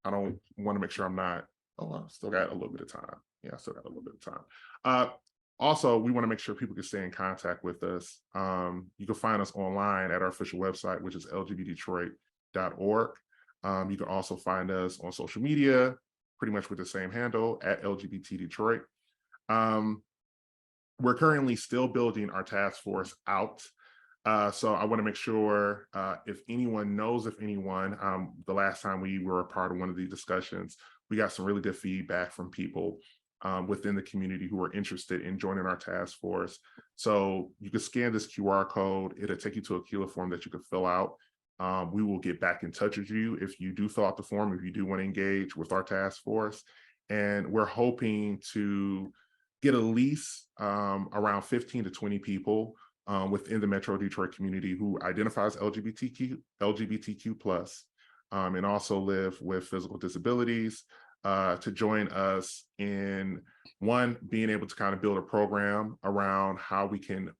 I don't want to make sure I'm not, I still got a little bit of time. Yeah, I still got a little bit of time. Also, we want to make sure people can stay in contact with us. You can find us online at our official website, which is lgbdetroit.org. You can also find us on social media, pretty much with the same handle, at LGBT Detroit. We're currently still building our task force out. So I want to make sure if anyone knows of anyone, the last time we were a part of one of these discussions, we got some really good feedback from people within the community who are interested in joining our task force. So you can scan this QR code. It'll take you to a Keela form that you can fill out. We will get back in touch with you if you do fill out the form, if you do want to engage with our task force. And we're hoping to get at least around 15 to 20 people within the Metro Detroit community who identifies LGBTQ plus, and also live with physical disabilities, to join us in one, being able to kind of build a program around how we can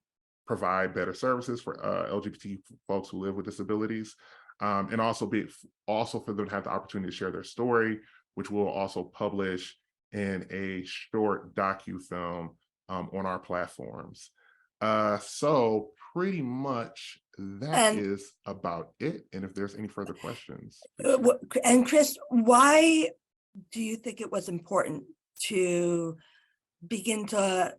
provide better services for LGBT folks who live with disabilities, and also for them to have the opportunity to share their story, which we'll also publish in a short docu-film on our platforms. So pretty much that is about it. And if there's any further questions. And Chris, why do you think it was important to begin to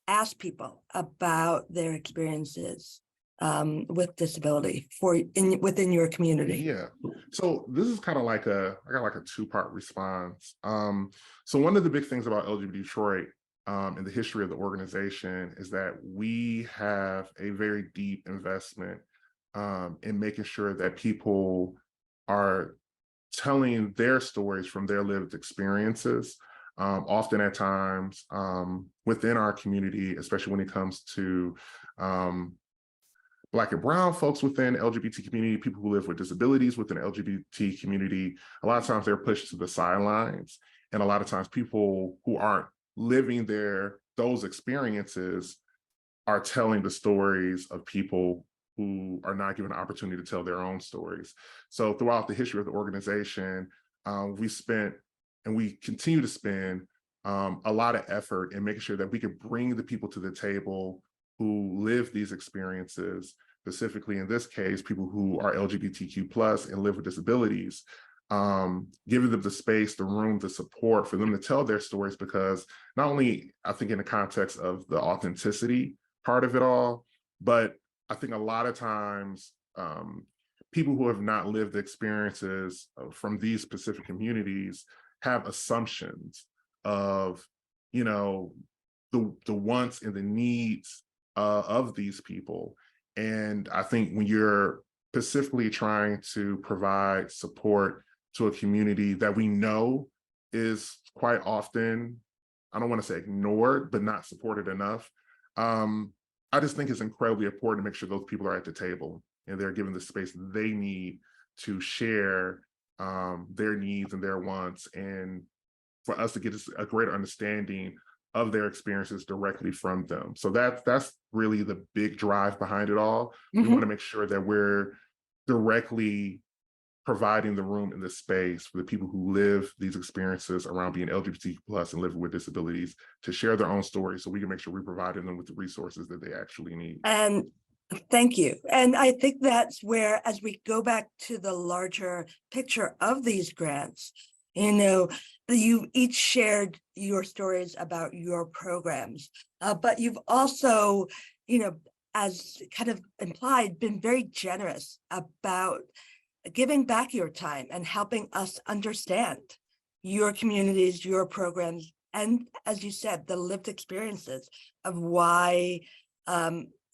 ask people about their experiences with disability within your community? Yeah, so this is kind of like I got like a two-part response. So one of the big things about LGBT Detroit in the history of the organization is that we have a very deep investment in making sure that people are telling their stories from their lived experiences. Often at times within our community, especially when it comes to Black and brown folks within LGBT community, people who live with disabilities within the LGBT community, a lot of times they're pushed to the sidelines. And a lot of times people who aren't living those experiences are telling the stories of people who are not given an opportunity to tell their own stories. So throughout the history of the organization, we spent, and we continue to spend, a lot of effort in making sure that we could bring the people to the table who live these experiences, specifically in this case, people who are LGBTQ plus and live with disabilities, giving them the space, the room, the support for them to tell their stories, because not only, I think in the context of the authenticity part of it all, but I think a lot of times people who have not lived the experiences from these specific communities have assumptions of, you know, the wants and the needs of these people. And I think when you're specifically trying to provide support to a community that we know is quite often, I don't want to say ignored, but not supported enough, I just think it's incredibly important to make sure those people are at the table and they're given the space they need to share their needs and their wants, and for us to get a greater understanding of their experiences directly from them. So that's really the big drive behind it all. We want to make sure that we're directly providing the room and the space for the people who live these experiences around being LGBT plus and living with disabilities to share their own stories, so we can make sure we're providing them with the resources that they actually need. And thank you. And I think that's where, as we go back to the larger picture of these grants, you know, you each shared your stories about your programs, but you've also, you know, as kind of implied, been very generous about giving back your time and helping us understand your communities, your programs, and as you said, the lived experiences of why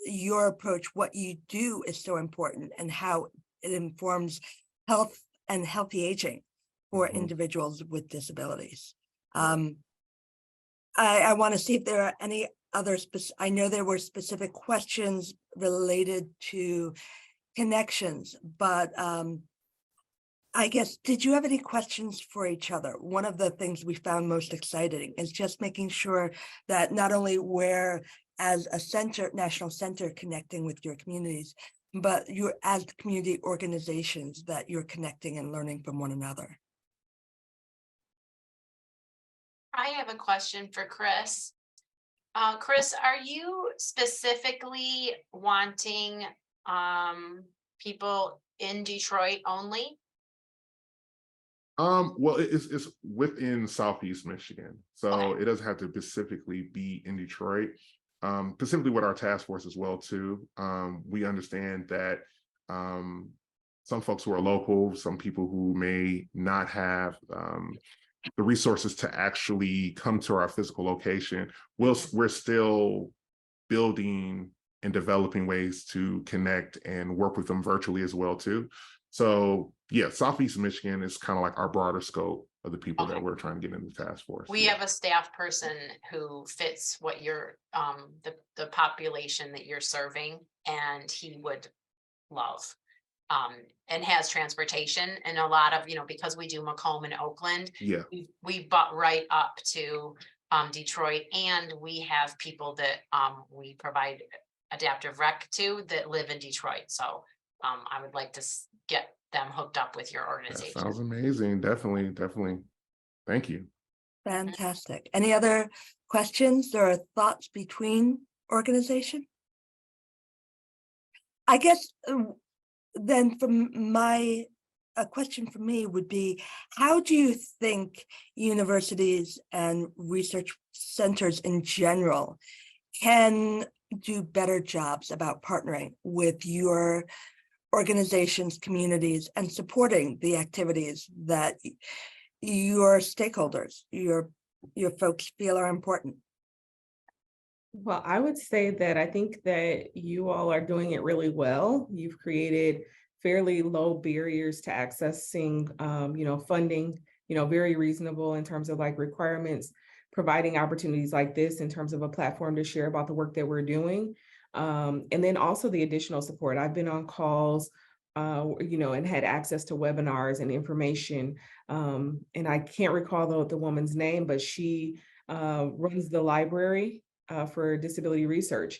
your approach, what you do is so important, and how it informs health and healthy aging for individuals with disabilities. I want to see if there are any other I know there were specific questions related to connections, but I guess, did you have any questions for each other? One of the things we found most exciting is just making sure that not only we're as a center, national center, connecting with your communities, but you're as community organizations that you're connecting and learning from one another. I have a question for Chris. Chris, are you specifically wanting people in Detroit only? Well, it's within Southeast Michigan, so it doesn't have to specifically be in Detroit. Specifically with our task force as well too. We understand that some folks who are local, some people who may not have the resources to actually come to our physical location, we're still building and developing ways to connect and work with them virtually as well too. So yeah, Southeast Michigan is kind of like our broader scope of the people that Okay. we're trying to get in the task force. We Yeah. have a staff person who fits what you're, the population that you're serving, and he would love. And has transportation, and a lot of, because we do Macomb and Oakland, Yeah. we butt right up to Detroit, and we have people that we provide adaptive rec to that live in Detroit. So I would like to get them hooked up with your That organization. sounds amazing. Definitely, definitely. Thank you. Fantastic. Any other questions or thoughts between organization? I guess then a question for me would be, how do you think universities and research centers in general can do better jobs about partnering with your organizations, communities, and supporting the activities that your stakeholders, your folks feel are important? Well, I would say that I think that you all are doing it really well. You've created fairly low barriers to accessing, funding, very reasonable in terms of like requirements, providing opportunities like this in terms of a platform to share about the work that we're doing. And then also the additional support. I've been on calls, and had access to webinars and information. And I can't recall the woman's name, but she runs the library for disability research.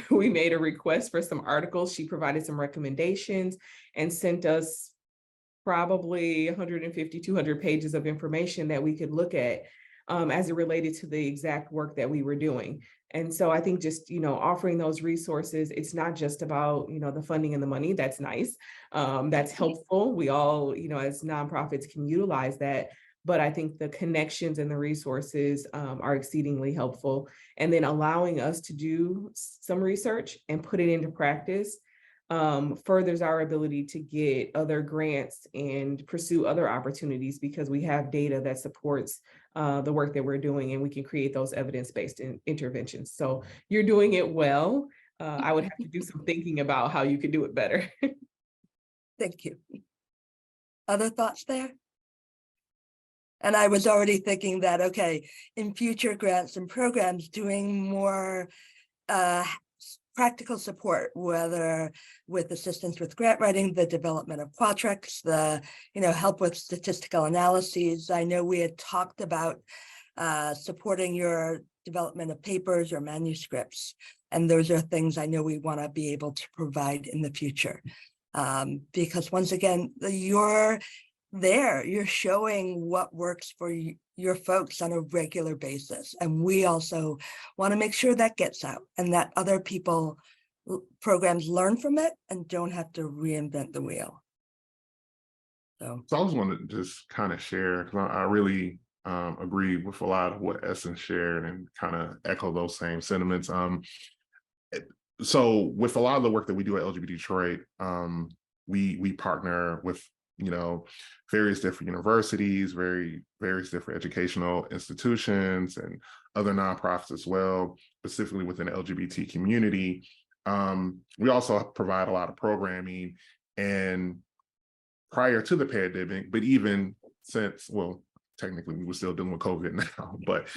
We made a request for some articles. She provided some recommendations and sent us probably 150, 200 pages of information that we could look at as it related to the exact work that we were doing. And so I think just, offering those resources, it's not just about, the funding and the money. That's nice. That's helpful. We all, as nonprofits can utilize that. But I think the connections and the resources are exceedingly helpful. And then allowing us to do some research and put it into practice furthers our ability to get other grants and pursue other opportunities, because we have data that supports the work that we're doing, and we can create those evidence-based interventions. So you're doing it well. I would have to do some thinking about how you could do it better. Thank you. Other thoughts there? And I was already thinking that, okay, in future grants and programs, doing more practical support, whether with assistance with grant writing, the development of Qualtrics, the help with statistical analyses. I know we had talked about supporting your development of papers or manuscripts, and those are things I know we want to be able to provide in the future, because once again, you're showing what works for your folks on a regular basis. And we also want to make sure that gets out and that other people, programs learn from it and don't have to reinvent the wheel. So I just want to just kind of share, because I really agree with a lot of what Essence shared and kind of echo those same sentiments. So with a lot of the work that we do at LGBT Detroit, we partner with various different universities, various different educational institutions, and other nonprofits as well, specifically within the LGBT community. We also provide a lot of programming, and prior to the pandemic, but even since, well, technically we were still dealing with COVID now, but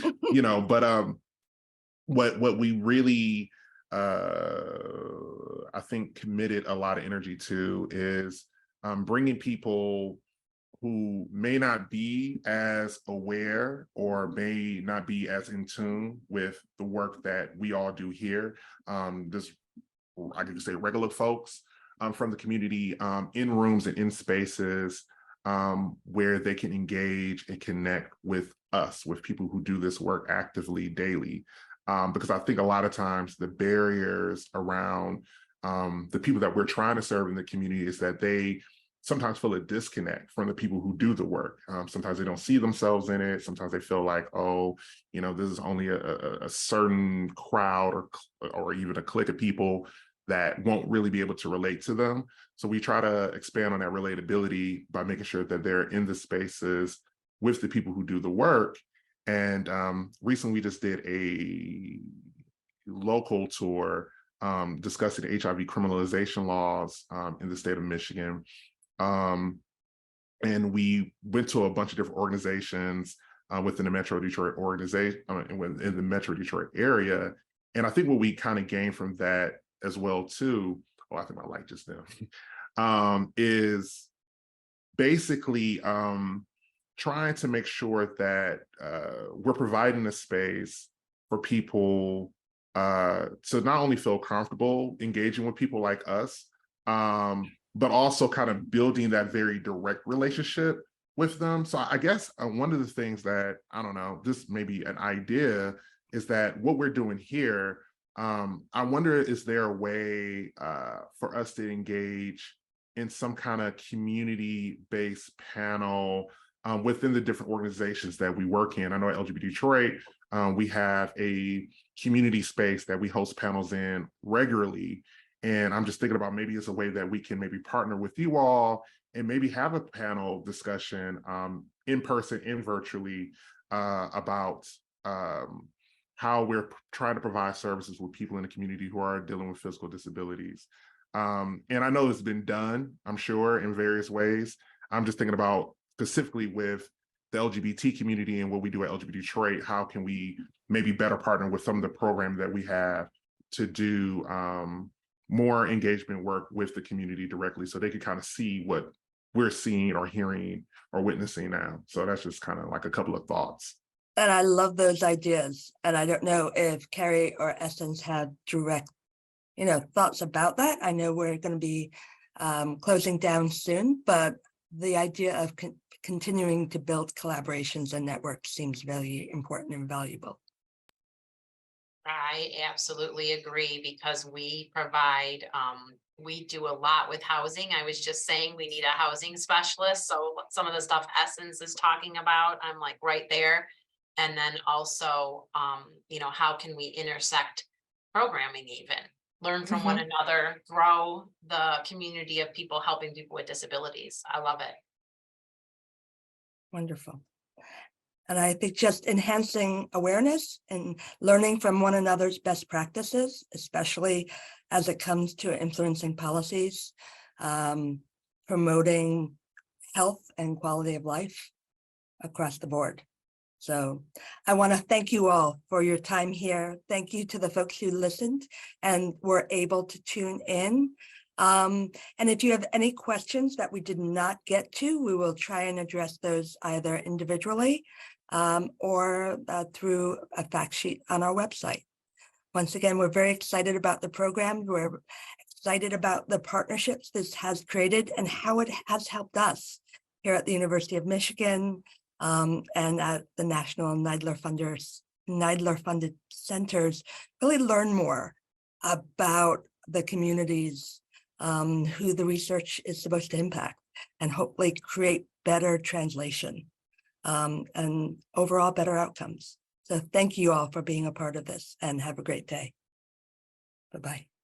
what we really I think committed a lot of energy to is bringing people who may not be as aware or may not be as in tune with the work that we all do here. Just, I could say regular folks from the community in rooms and in spaces where they can engage and connect with us, with people who do this work actively daily. Because I think a lot of times the barriers around the people that we're trying to serve in the community is that they sometimes feel a disconnect from the people who do the work. Sometimes they don't see themselves in it. Sometimes they feel like, oh, this is only a certain crowd or even a clique of people that won't really be able to relate to them. So we try to expand on that relatability by making sure that they're in the spaces with the people who do the work. And recently we just did a local tour discussing HIV criminalization laws in the state of Michigan. and we went to a bunch of different organizations within the Metro Detroit organization, in the Metro Detroit area. And I think what we kind of gained from that as well too, oh, I think my light just now, is basically trying to make sure that we're providing a space for people to not only feel comfortable engaging with people like us, but also kind of building that very direct relationship with them. So I guess one of the things that, I don't know, this may be an idea, is that what we're doing here, I wonder, is there a way for us to engage in some kind of community-based panel within the different organizations that we work in? I know at LGBT Detroit, we have a community space that we host panels in regularly. And I'm just thinking about maybe it's a way that we can maybe partner with you all and maybe have a panel discussion in person and virtually about how we're trying to provide services with people in the community who are dealing with physical disabilities. And I know it's been done, I'm sure, in various ways. I'm just thinking about specifically with the LGBT community and what we do at LGBT Detroit, how can we maybe better partner with some of the programs that we have to do more engagement work with the community directly, so they can kind of see what we're seeing or hearing or witnessing now. So that's just kind of like a couple of thoughts. And I love those ideas. And I don't know if Carrie or Essence had direct, thoughts about that. I know we're going to be closing down soon, but the idea of continuing to build collaborations and networks seems very important and valuable. I absolutely agree, because we provide, we do a lot with housing. I was just saying we need a housing specialist. So some of the stuff Essence is talking about, I'm like right there. And then also, how can we intersect programming, even learn from one another, grow the community of people helping people with disabilities. I love it. Wonderful. And I think just enhancing awareness and learning from one another's best practices, especially as it comes to influencing policies, promoting health and quality of life across the board. So I want to thank you all for your time here. Thank you to the folks who listened and were able to tune in. And if you have any questions that we did not get to, we will try and address those either individually or through a fact sheet on our website. Once again, we're very excited about the program. We're excited about the partnerships this has created and how it has helped us here at the University of Michigan and at the National NIDELR funded centers, really learn more about the communities who the research is supposed to impact, and hopefully create better translation and overall better outcomes. So thank you all for being a part of this, and have a great day. Bye-bye.